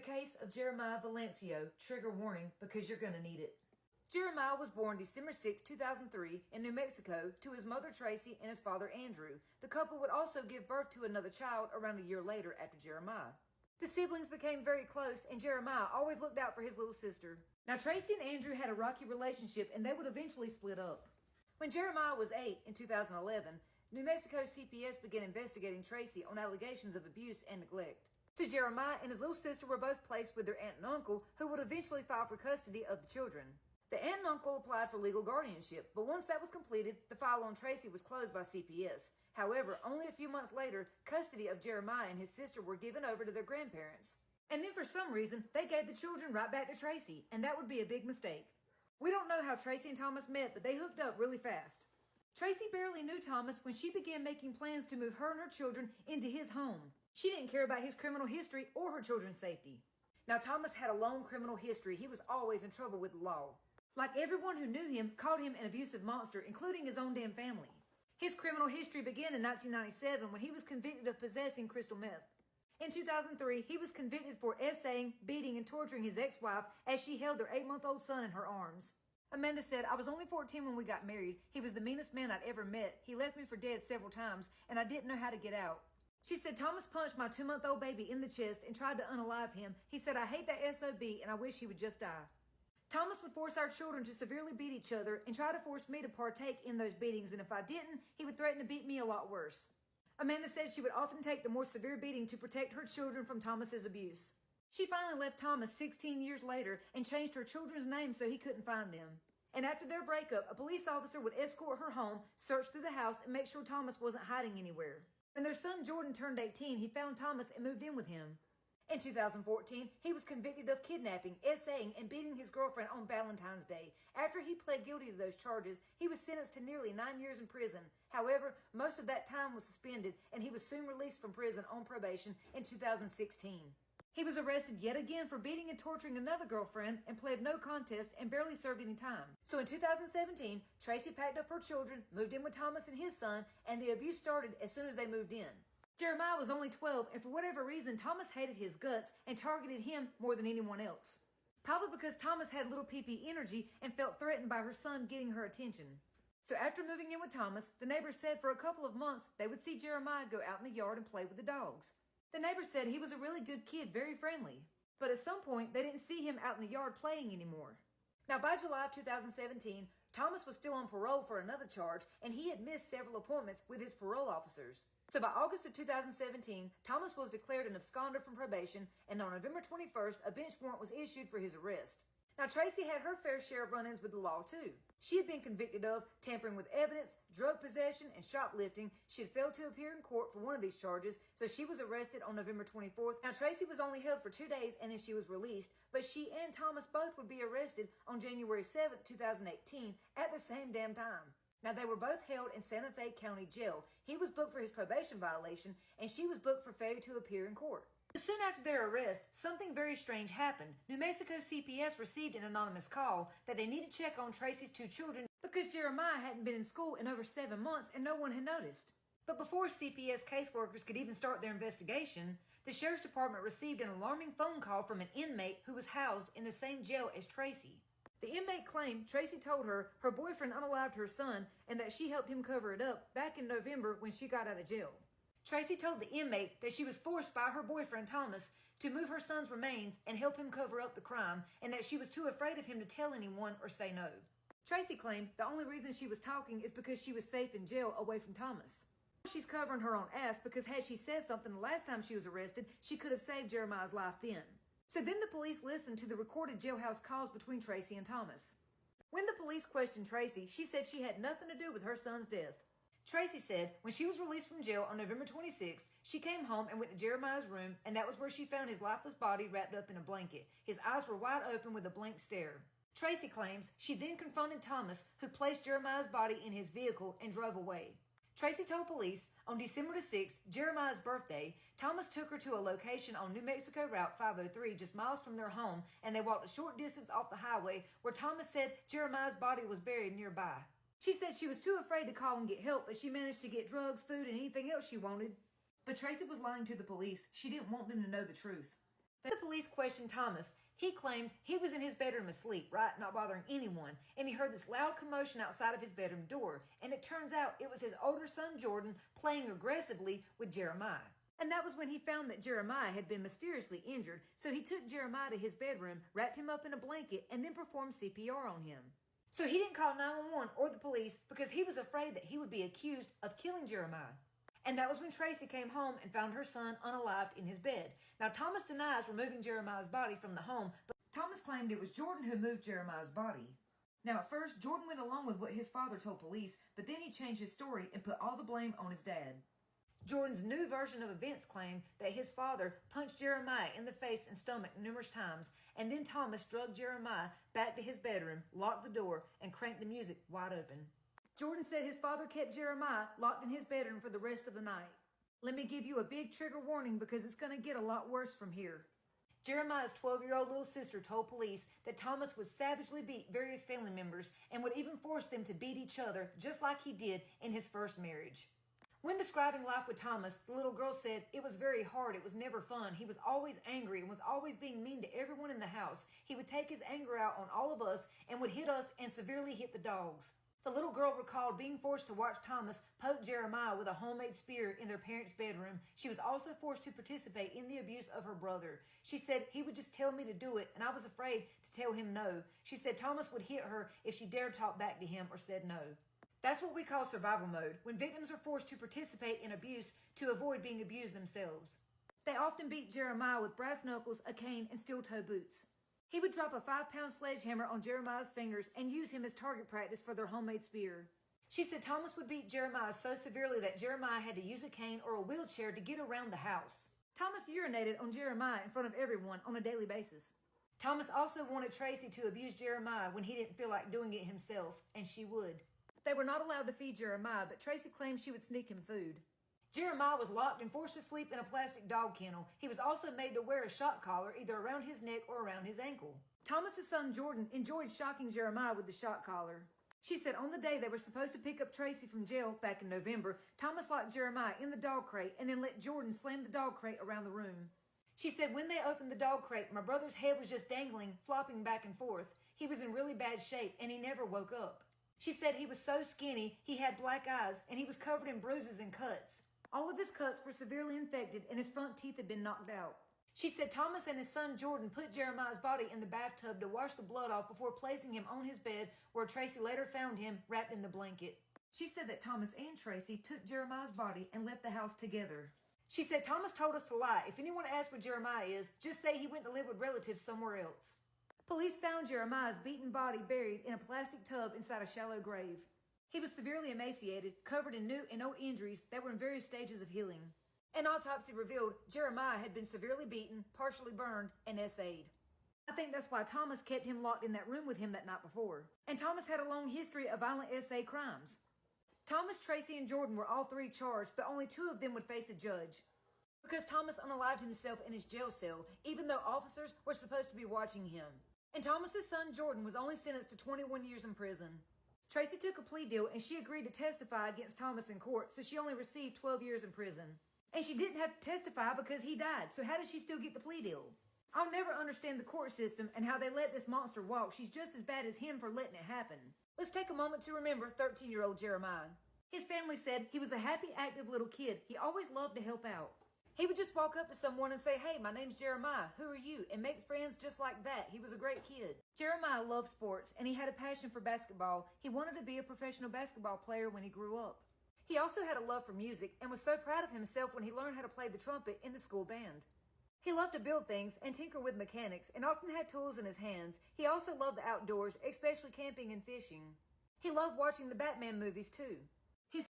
case of Jeremiah Valencio. Trigger warning because you're going to need it. Jeremiah was born December 6, 2003 in New Mexico to his mother Tracy and his father Andrew. The couple would also give birth to another child around a year later after Jeremiah. The siblings became very close, and Jeremiah always looked out for his little sister. Now, Tracy and Andrew had a rocky relationship, and they would eventually split up. When Jeremiah was 8 in 2011, New Mexico CPS began investigating Tracy on allegations of abuse and neglect. So Jeremiah and his little sister were both placed with their aunt and uncle, who would eventually file for custody of the children. The aunt and uncle applied for legal guardianship, but once that was completed, the file on Tracy was closed by CPS. However, only a few months later, custody of Jeremiah and his sister were given over to their grandparents. And then for some reason, they gave the children right back to Tracy, and that would be a big mistake. We don't know how Tracy and Thomas met, but they hooked up really fast. Tracy barely knew Thomas when she began making plans to move her and her children into his home. She didn't care about his criminal history or her children's safety. Now, Thomas had a long criminal history. He was always in trouble with the law. Like everyone who knew him called him an abusive monster, including his own damn family. His criminal history began in 1997 when he was convicted of possessing crystal meth. In 2003, he was convicted for essaying, beating, and torturing his ex-wife as she held their 8-month-old son in her arms. Amanda said, "I was only 14 when we got married. He was the meanest man I'd ever met. He left me for dead several times, and I didn't know how to get out." She said, "Thomas punched my 2-month-old baby in the chest and tried to unalive him. He said, 'I hate that SOB and I wish he would just die.'" Thomas would force our children to severely beat each other and try to force me to partake in those beatings, and if I didn't, he would threaten to beat me a lot worse. Amanda said she would often take the more severe beating to protect her children from Thomas's abuse. She finally left Thomas 16 years later and changed her children's names so he couldn't find them. And after their breakup, a police officer would escort her home, search through the house, and make sure Thomas wasn't hiding anywhere. When their son Jordan turned 18, he found Thomas and moved in with him. In 2014, he was convicted of kidnapping, essaying, and beating his girlfriend on Valentine's Day. After he pled guilty to those charges, he was sentenced to nearly 9 years in prison. However, most of that time was suspended, and he was soon released from prison on probation in 2016. He was arrested yet again for beating and torturing another girlfriend and pled no contest and barely served any time. So in 2017, Tracy packed up her children, moved in with Thomas and his son, and the abuse started as soon as they moved in. Jeremiah was only 12, and for whatever reason, Thomas hated his guts and targeted him more than anyone else. Probably because Thomas had little pee-pee energy and felt threatened by her son getting her attention. So after moving in with Thomas, the neighbors said for a couple of months they would see Jeremiah go out in the yard and play with the dogs. The neighbors said he was a really good kid, very friendly. But at some point, they didn't see him out in the yard playing anymore. Now, by July of 2017, Thomas was still on parole for another charge, and he had missed several appointments with his parole officers. So by August of 2017, Thomas was declared an absconder from probation, and on November 21st, a bench warrant was issued for his arrest. Now, Tracy had her fair share of run-ins with the law, too. She had been convicted of tampering with evidence, drug possession, and shoplifting. She had failed to appear in court for one of these charges, so she was arrested on November 24th. Now, Tracy was only held for 2 days, and then she was released, but she and Thomas both would be arrested on January 7th, 2018, at the same damn time. Now, they were both held in Santa Fe County Jail. He was booked for his probation violation, and she was booked for failure to appear in court. Soon after their arrest, something very strange happened. New Mexico CPS received an anonymous call that they needed to check on Tracy's 2 children because Jeremiah hadn't been in school in over 7 months and no one had noticed. But before CPS caseworkers could even start their investigation, the sheriff's department received an alarming phone call from an inmate who was housed in the same jail as Tracy. The inmate claimed Tracy told her her boyfriend unalived her son and that she helped him cover it up back in November when she got out of jail. Tracy told the inmate that she was forced by her boyfriend Thomas to move her son's remains and help him cover up the crime, and that she was too afraid of him to tell anyone or say no. Tracy claimed the only reason she was talking is because she was safe in jail away from Thomas. She's covering her own ass because had she said something the last time she was arrested, she could have saved Jeremiah's life then. So then the police listened to the recorded jailhouse calls between Tracy and Thomas. When the police questioned Tracy, she said she had nothing to do with her son's death. Tracy said when she was released from jail on November 26th, she came home and went to Jeremiah's room, and that was where she found his lifeless body wrapped up in a blanket. His eyes were wide open with a blank stare. Tracy claims she then confronted Thomas, who placed Jeremiah's body in his vehicle and drove away. Tracy told police on December the 6th, Jeremiah's birthday, Thomas took her to a location on New Mexico Route 503 just miles from their home, and they walked a short distance off the highway where Thomas said Jeremiah's body was buried nearby. She said she was too afraid to call and get help, but she managed to get drugs, food, and anything else she wanted. But Tracy was lying to the police. She didn't want them to know the truth. The police questioned Thomas. He claimed he was in his bedroom asleep, right, not bothering anyone, and he heard this loud commotion outside of his bedroom door, and it turns out it was his older son Jordan playing aggressively with Jeremiah. And that was when he found that Jeremiah had been mysteriously injured, so he took Jeremiah to his bedroom, wrapped him up in a blanket, and then performed CPR on him. So he didn't call 911 or the police because he was afraid that he would be accused of killing Jeremiah. And that was when Tracy came home and found her son unalived in his bed. Now, Thomas denies removing Jeremiah's body from the home, but Thomas claimed it was Jordan who moved Jeremiah's body. Now, at first, Jordan went along with what his father told police, but then he changed his story and put all the blame on his dad. Jordan's new version of events claimed that his father punched Jeremiah in the face and stomach numerous times, and then Thomas drugged Jeremiah back to his bedroom, locked the door, and cranked the music wide open. Jordan said his father kept Jeremiah locked in his bedroom for the rest of the night. Let me give you a big trigger warning because it's going to get a lot worse from here. Jeremiah's 12-year-old little sister told police that Thomas would savagely beat various family members and would even force them to beat each other just like he did in his first marriage. When describing life with Thomas, the little girl said it was very hard, it was never fun, he was always angry and was always being mean to everyone in the house. He would take his anger out on all of us and would hit us and severely hit the dogs. The little girl recalled being forced to watch Thomas poke Jeremiah with a homemade spear in their parents' bedroom. She was also forced to participate in the abuse of her brother. She said he would just tell me to do it, and I was afraid to tell him no. She said Thomas would hit her if she dared talk back to him or said no. That's what we call survival mode, when victims are forced to participate in abuse to avoid being abused themselves. They often beat Jeremiah with brass knuckles, a cane, and steel-toe boots. He would drop a 5-pound sledgehammer on Jeremiah's fingers and use him as target practice for their homemade spear. She said Thomas would beat Jeremiah so severely that Jeremiah had to use a cane or a wheelchair to get around the house. Thomas urinated on Jeremiah in front of everyone on a daily basis. Thomas also wanted Tracy to abuse Jeremiah when he didn't feel like doing it himself, and she would. They were not allowed to feed Jeremiah, but Tracy claimed she would sneak him food. Jeremiah was locked and forced to sleep in a plastic dog kennel. He was also made to wear a shock collar either around his neck or around his ankle. Thomas's son Jordan enjoyed shocking Jeremiah with the shock collar. She said on the day they were supposed to pick up Tracy from jail back in November, Thomas locked Jeremiah in the dog crate and then let Jordan slam the dog crate around the room. She said when they opened the dog crate, my brother's head was just dangling, flopping back and forth. He was in really bad shape and he never woke up. She said he was so skinny, he had black eyes, and he was covered in bruises and cuts. All of his cuts were severely infected, and his front teeth had been knocked out. She said Thomas and his son Jordan put Jeremiah's body in the bathtub to wash the blood off before placing him on his bed, where Tracy later found him wrapped in the blanket. She said that Thomas and Tracy took Jeremiah's body and left the house together. She said Thomas told us to lie. If anyone asks where Jeremiah is, just say he went to live with relatives somewhere else. Police found Jeremiah's beaten body buried in a plastic tub inside a shallow grave. He was severely emaciated, covered in new and old injuries that were in various stages of healing. An autopsy revealed Jeremiah had been severely beaten, partially burned, and SA'd. I think that's why Thomas kept him locked in that room with him that night before. And Thomas had a long history of violent SA crimes. Thomas, Tracy, and Jordan were all three charged, but only 2 of them would face a judge. Because Thomas unalived himself in his jail cell, even though officers were supposed to be watching him. And Thomas's son Jordan was only sentenced to 21 years in prison. Tracy took a plea deal and she agreed to testify against Thomas in court, so she only received 12 years in prison. And she didn't have to testify because he died, so how did she still get the plea deal? I'll never understand the court system and how they let this monster walk. She's just as bad as him for letting it happen. Let's take a moment to remember 13-year-old Jeremiah. His family said he was a happy, active little kid. He always loved to help out. He would just walk up to someone and say, "Hey, my name's Jeremiah. Who are you?" and make friends just like that. He was a great kid. Jeremiah loved sports, and he had a passion for basketball. He wanted to be a professional basketball player when he grew up. He also had a love for music and was so proud of himself when he learned how to play the trumpet in the school band. He loved to build things and tinker with mechanics and often had tools in his hands. He also loved the outdoors, especially camping and fishing. He loved watching the Batman movies too.